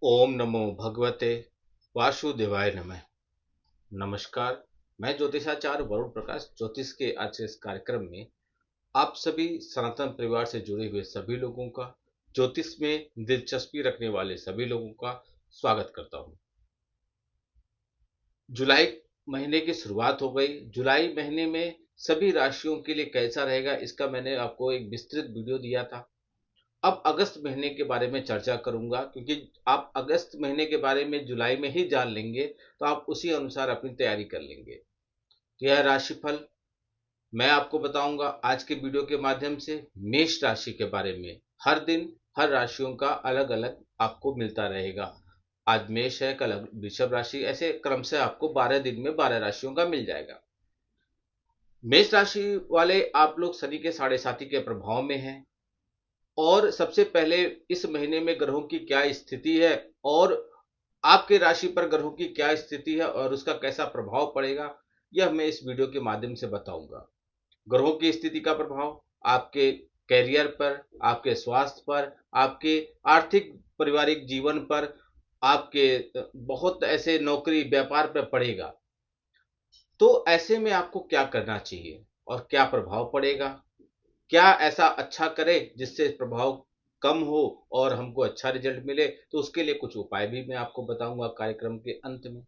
ओम नमो भगवते वासुदेवाय नमः। नमस्कार। मैं ज्योतिषाचार्य वरुण प्रकाश ज्योतिष के आज इस कार्यक्रम में आप सभी सनातन परिवार से जुड़े हुए सभी लोगों का, ज्योतिष में दिलचस्पी रखने वाले सभी लोगों का स्वागत करता हूं। जुलाई महीने की शुरुआत हो गई। जुलाई महीने में सभी राशियों के लिए कैसा रहेगा, इसका मैंने आपको एक विस्तृत वीडियो दिया था। अब अगस्त महीने के बारे में चर्चा करूंगा, क्योंकि आप अगस्त महीने के बारे में जुलाई में ही जान लेंगे तो आप उसी अनुसार अपनी तैयारी कर लेंगे। तो यह राशिफल मैं आपको बताऊंगा आज के वीडियो के माध्यम से। मेष राशि के बारे में हर दिन हर राशियों का अलग अलग आपको मिलता रहेगा। आज मेष है, कल वृषभ राशि, ऐसे क्रम से आपको 12 दिन में 12 राशियों का मिल जाएगा। मेष राशि वाले आप लोग शनि के साढ़े साथी के प्रभाव में हैं। और सबसे पहले इस महीने में ग्रहों की क्या स्थिति है और आपके राशि पर ग्रहों की क्या स्थिति है और उसका कैसा प्रभाव पड़ेगा, यह मैं इस वीडियो के माध्यम से बताऊंगा। ग्रहों की स्थिति का प्रभाव आपके कैरियर पर, आपके स्वास्थ्य पर, आपके आर्थिक पारिवारिक जीवन पर, आपके बहुत ऐसे नौकरी व्यापार पर पड़ेगा। तो ऐसे में आपको क्या करना चाहिए और क्या प्रभाव पड़ेगा, क्या ऐसा अच्छा करें जिससे प्रभाव कम हो और हमको अच्छा रिजल्ट मिले, तो उसके लिए कुछ उपाय भी मैं आपको बताऊंगा कार्यक्रम के अंत में।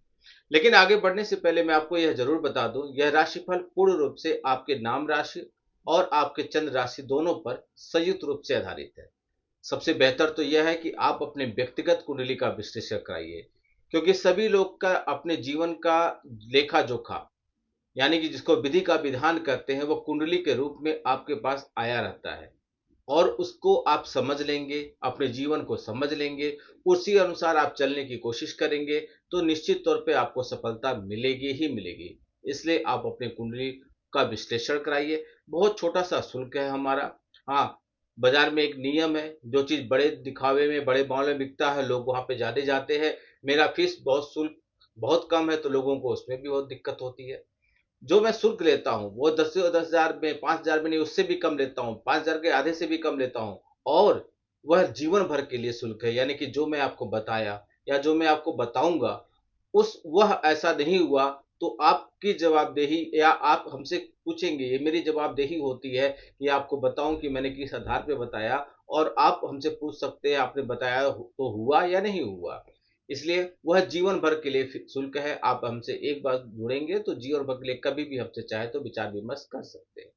लेकिन आगे बढ़ने से पहले मैं आपको यह जरूर बता दूं, यह राशिफल पूर्ण रूप से आपके नाम राशि और आपके चंद्र राशि दोनों पर संयुक्त रूप से आधारित है। सबसे बेहतर तो यह है कि आप अपने व्यक्तिगत कुंडली का विश्लेषण कराइए, क्योंकि सभी लोग का अपने जीवन का लेखा जोखा, यानी कि जिसको विधि का विधान करते हैं, वो कुंडली के रूप में आपके पास आया रहता है। और उसको आप समझ लेंगे, अपने जीवन को समझ लेंगे, उसी अनुसार आप चलने की कोशिश करेंगे, तो निश्चित तौर पे आपको सफलता मिलेगी ही मिलेगी। इसलिए आप अपनी कुंडली का विश्लेषण कराइए। बहुत छोटा सा शुल्क है हमारा। हाँ, बाजार में एक नियम है, जो चीज बड़े दिखावे में बड़े मॉल में बिकता है लोग वहां पे ज्यादा जाते हैं। मेरा फीस बहुत शुल्क बहुत कम है, तो लोगों को उसमें भी बहुत दिक्कत होती है। जो मैं शुल्क लेता हूँ वो 10,000 में 5,000 में नहीं, उससे भी कम लेता हूँ, 5,000 के आधे से भी कम लेता हूँ। और वह जीवन भर के लिए शुल्क है, यानी कि जो मैं आपको बताया या जो मैं आपको बताऊंगा उस वह ऐसा नहीं हुआ तो आपकी जवाबदेही, या आप हमसे पूछेंगे, ये मेरी जवाबदेही होती है कि आपको बताऊं कि मैंने किस आधार पे बताया। और आप हमसे पूछ सकते हैं आपने बताया तो हुआ या नहीं हुआ। इसलिए वह जीवन भर के लिए शुल्क है। आप हमसे एक बार जुड़ेंगे तो जीवन भर के लिए कभी भी हमसे चाहे तो विचार विमर्श कर सकते हैं।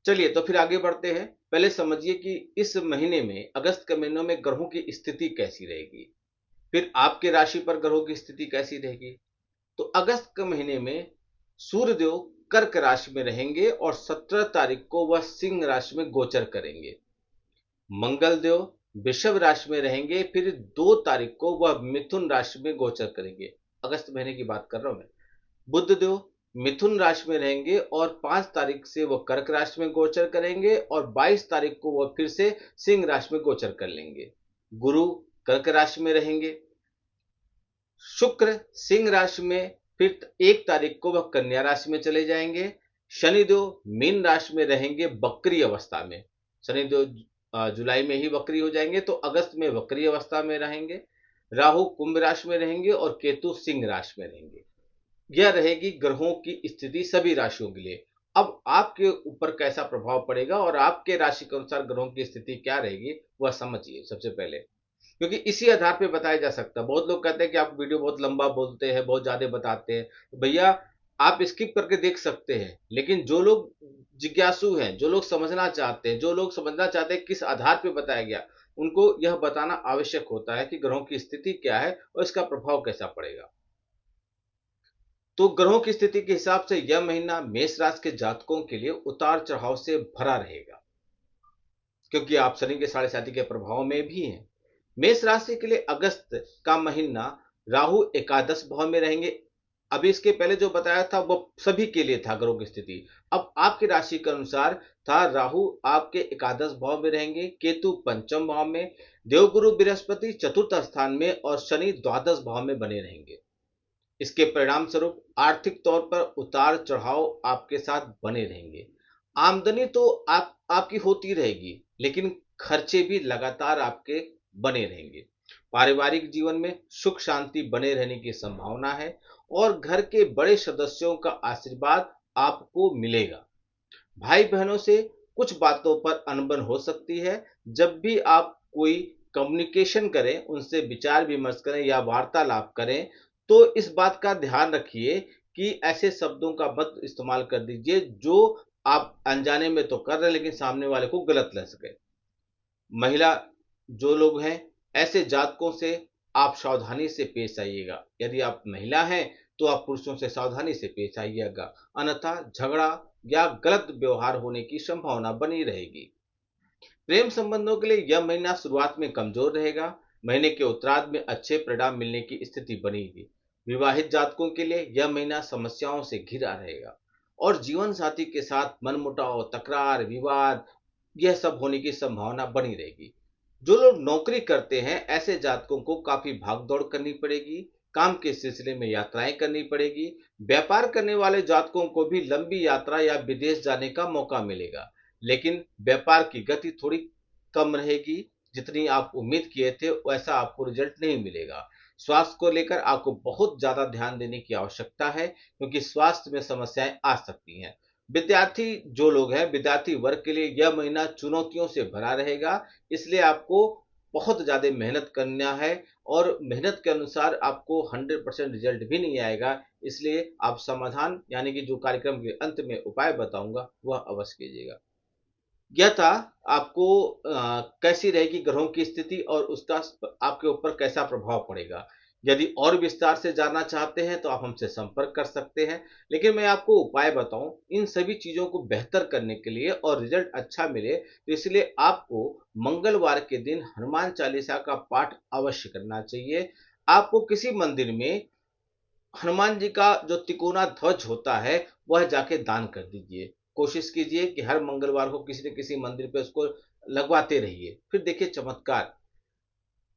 चलिए तो फिर आगे बढ़ते हैं। पहले समझिए कि इस महीने में, अगस्त के महीनों में ग्रहों की स्थिति कैसी रहेगी, फिर आपके राशि पर ग्रहों की स्थिति कैसी रहेगी। तो अगस्त के महीने में सूर्यदेव कर्क राशि में रहेंगे और 17 तारीख को वह सिंह राशि में गोचर करेंगे। मंगल देव वृषभ राशि में रहेंगे, फिर 2 तारीख को वह मिथुन राशि में गोचर करेंगे। अगस्त महीने की बात कर रहा हूं मैं। बुध देव मिथुन राशि में रहेंगे और 5 तारीख से वह कर्क राशि में गोचर करेंगे और 22 तारीख को वह फिर से सिंह राशि में गोचर कर लेंगे। गुरु कर्क राशि में रहेंगे। शुक्र सिंह राशि में, फिर 1 तारीख को वह कन्या राशि में चले जाएंगे। शनिदेव मीन राशि में रहेंगे वक्री अवस्था में। शनिदेव जुलाई में ही वक्री हो जाएंगे, तो अगस्त में वक्री अवस्था में रहेंगे। राहु कुंभ राशि में रहेंगे और केतु सिंह राशि में रहेंगे। यह रहेगी ग्रहों की स्थिति सभी राशियों के लिए। अब आपके ऊपर कैसा प्रभाव पड़ेगा और आपके राशि के अनुसार ग्रहों की स्थिति क्या रहेगी, वह समझिए सबसे पहले, क्योंकि इसी आधार पे बताया जा सकता है। बहुत लोग कहते हैं कि आप वीडियो बहुत लंबा बोलते हैं, बहुत ज्यादा बताते हैं। तो भैया, आप स्किप करके देख सकते हैं, लेकिन जो लोग जिज्ञासु हैं, जो लोग समझना चाहते हैं, जो लोग समझना चाहते हैं किस आधार पे बताया गया, उनको यह बताना आवश्यक होता है कि ग्रहों की स्थिति क्या है और इसका प्रभाव कैसा पड़ेगा। तो ग्रहों की स्थिति के हिसाब से यह महीना मेष राशि के जातकों के लिए उतार चढ़ाव से भरा रहेगा, क्योंकि आप शनि के साढ़े साथी के प्रभाव में भी हैं। मेष राशि के लिए अगस्त का महीना राहु एकादश भाव में रहेंगे। अभी इसके पहले जो बताया था वो सभी के लिए था ग्रहों की स्थिति। अब आपकी राशि के अनुसार था, राहु आपके एकादश भाव में रहेंगे, केतु पंचम भाव में, देवगुरु बृहस्पति चतुर्थ स्थान में और शनि द्वादश भाव में बने रहेंगे। इसके परिणाम स्वरूप आर्थिक तौर पर उतार चढ़ाव आपके साथ बने रहेंगे। आमदनी तो आपकी होती रहेगी, लेकिन खर्चे भी लगातार आपके बने रहेंगे। पारिवारिक जीवन में सुख शांति बने रहने की संभावना है और घर के बड़े सदस्यों का आशीर्वाद आपको मिलेगा। भाई बहनों से कुछ बातों पर अनबन हो सकती है। जब भी आप कोई कम्युनिकेशन करें, उनसे विचार विमर्श करें या वार्तालाप करें, तो इस बात का ध्यान रखिए कि ऐसे शब्दों का मत इस्तेमाल कर दीजिए जो आप अनजाने में तो कर रहे हैं लेकिन सामने वाले को गलत लग सके। महिला जो लोग हैं, ऐसे जातकों से आप सावधानी से पेश आइएगा। यदि आप महिला हैं तो आप पुरुषों से सावधानी से पेश आइएगा, अन्यथा झगड़ा या गलत व्यवहार होने की संभावना बनी रहेगी। प्रेम संबंधों के लिए यह महीना शुरुआत में कमजोर रहेगा। महीने के उत्तरार्ध में अच्छे परिणाम मिलने की स्थिति बनेगी। विवाहित जातकों के लिए यह महीना समस्याओं से घिरा रहेगा और जीवन साथी के साथ मनमुटाव, तकरार, विवाद यह सब होने की संभावना बनी रहेगी। जो लोग नौकरी करते हैं, ऐसे जातकों को काफी भागदौड़ करनी पड़ेगी। काम के सिलसिले में यात्राएं करनी पड़ेगी। व्यापार करने वाले जातकों को भी लंबी यात्रा या विदेश जाने का मौका मिलेगा, लेकिन व्यापार की गति थोड़ी कम रहेगी। जितनी आप उम्मीद किए थे वैसा आपको रिजल्ट नहीं मिलेगा। स्वास्थ्य को लेकर आपको बहुत ज्यादा ध्यान देने की आवश्यकता है, क्योंकि स्वास्थ्य में समस्याएं आ सकती हैं। विद्यार्थी जो लोग हैं, विद्यार्थी वर्ग के लिए यह महीना चुनौतियों से भरा रहेगा, इसलिए आपको बहुत ज्यादा मेहनत करना है और मेहनत के अनुसार आपको 100% रिजल्ट भी नहीं आएगा। इसलिए आप समाधान यानी कि जो कार्यक्रम के अंत में उपाय बताऊंगा वह अवश्य कीजिएगा। यह था आपको कैसी रहेगी ग्रहों की स्थिति और उसका आपके ऊपर कैसा प्रभाव पड़ेगा। यदि और विस्तार से जानना चाहते हैं तो आप हमसे संपर्क कर सकते हैं, लेकिन मैं आपको उपाय बताऊं इन सभी चीजों को बेहतर करने के लिए और रिजल्ट अच्छा मिले, तो इसलिए आपको मंगलवार के दिन हनुमान चालीसा का पाठ अवश्य करना चाहिए। आपको किसी मंदिर में हनुमान जी का जो तिकोना ध्वज होता है वह जाके दान कर दीजिए। कोशिश कीजिए कि हर मंगलवार को किसी न किसी मंदिर पे उसको लगवाते रहिए, फिर देखिए चमत्कार।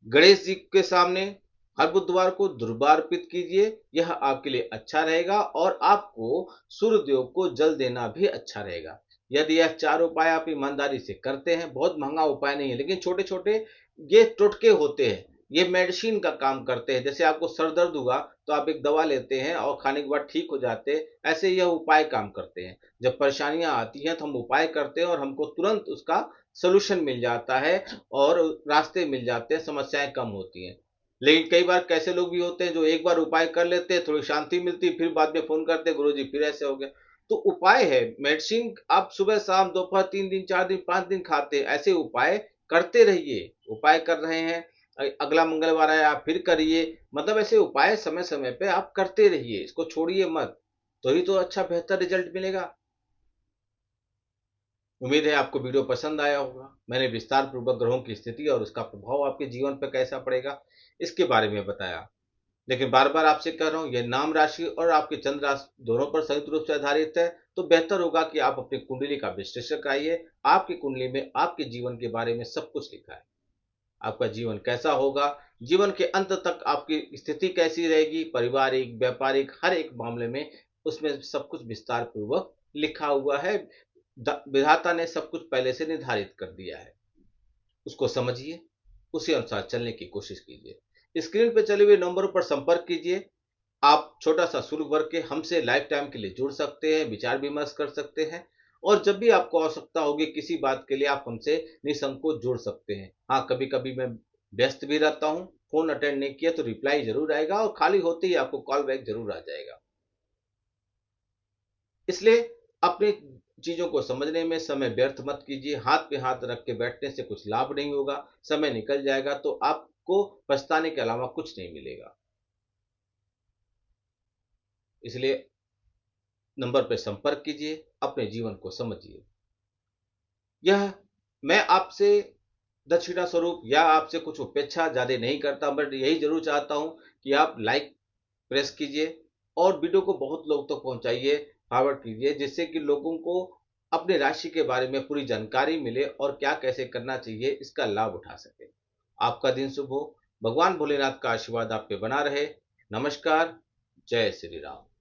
गणेश जी के सामने हर बुधवार को दुर्वा अर्पित कीजिए, यह आपके लिए अच्छा रहेगा और आपको सूर्यदेव को जल देना भी अच्छा रहेगा। यदि यह चार उपाय आप ईमानदारी से करते हैं, बहुत महंगा उपाय नहीं है लेकिन छोटे छोटे ये टोटके होते हैं, ये मेडिसिन का काम करते हैं। जैसे आपको सर दर्द हुआ तो आप एक दवा लेते हैं और खाने के बाद ठीक हो जाते हैं, ऐसे यह उपाय काम करते हैं। जब परेशानियां आती हैं तो हम उपाय करते हैं और हमको तुरंत उसका सोल्यूशन मिल जाता है और रास्ते मिल जाते हैं, समस्याएं कम होती हैं। लेकिन कई बार कैसे लोग भी होते हैं जो एक बार उपाय कर लेते हैं, थोड़ी शांति मिलती, फिर बाद में फोन करते हैं गुरुजी फिर ऐसे हो गया। तो उपाय है, मेडिसिन आप सुबह शाम दोपहर 3 दिन 4 दिन 5 दिन खाते हैं, ऐसे उपाय करते रहिए। उपाय कर रहे हैं, अगला मंगलवार आया आप फिर करिए, मतलब ऐसे उपाय समय समय पे आप करते रहिए, इसको छोड़िए मत, तो ही तो अच्छा बेहतर रिजल्ट मिलेगा। उम्मीद है आपको वीडियो पसंद आया होगा। मैंने विस्तार पूर्वक ग्रहों की स्थिति और उसका प्रभाव आपके जीवन पर कैसा पड़ेगा इसके बारे में बताया, लेकिन बार बार आपसे कह रहा हूं यह नाम राशि और आपके चंद्र राशि दोनों पर संयुक्त रूप से आधारित है। तो बेहतर होगा कि आप अपनी कुंडली का विश्लेषण कराइए। आपकी कुंडली में आपके जीवन के बारे में सब कुछ लिखा है, आपका जीवन कैसा होगा, जीवन के अंत तक आपकी स्थिति कैसी रहेगी, पारिवारिक व्यापारिक हर एक मामले में उसमें सब कुछ विस्तार पूर्वक लिखा हुआ है। विधाता ने सब कुछ पहले से निर्धारित कर दिया है, उसको समझिए, उसी अनुसार चलने की कोशिश कीजिए। स्क्रीन पे चले हुए नंबरों पर संपर्क कीजिए। आप छोटा सा शुल्क भर के हमसे लाइफ टाइम के लिए जुड़ सकते हैं, विचार विमर्श कर सकते हैं और जब भी आपको आवश्यकता होगी किसी बात के लिए आप हमसे निसंकोच जुड़ सकते हैं। हाँ, कभी कभी मैं व्यस्त भी रहता हूँ, फोन अटेंड नहीं किया तो रिप्लाई जरूर आएगा और खाली होते ही आपको कॉल बैक जरूर आ जाएगा। इसलिए अपनी चीजों को समझने में समय व्यर्थ मत कीजिए। हाथ पे हाथ रख के बैठने से कुछ लाभ नहीं होगा, समय निकल जाएगा तो आपको पछताने के अलावा कुछ नहीं मिलेगा। इसलिए नंबर पर संपर्क कीजिए, अपने जीवन को समझिए। यह मैं आपसे दक्षिणा स्वरूप या आपसे कुछ अपेक्षा ज्यादा नहीं करता, बट यही जरूर चाहता हूं कि आप लाइक प्रेस कीजिए और वीडियो को बहुत लोग तक पहुंचाइए, फॉरवर्ड कीजिए, जिससे कि लोगों को अपने राशि के बारे में पूरी जानकारी मिले और क्या कैसे करना चाहिए इसका लाभ उठा सके। आपका दिन शुभ हो। भगवान भोलेनाथ का आशीर्वाद आप पे बना रहे। नमस्कार। जय श्री राम।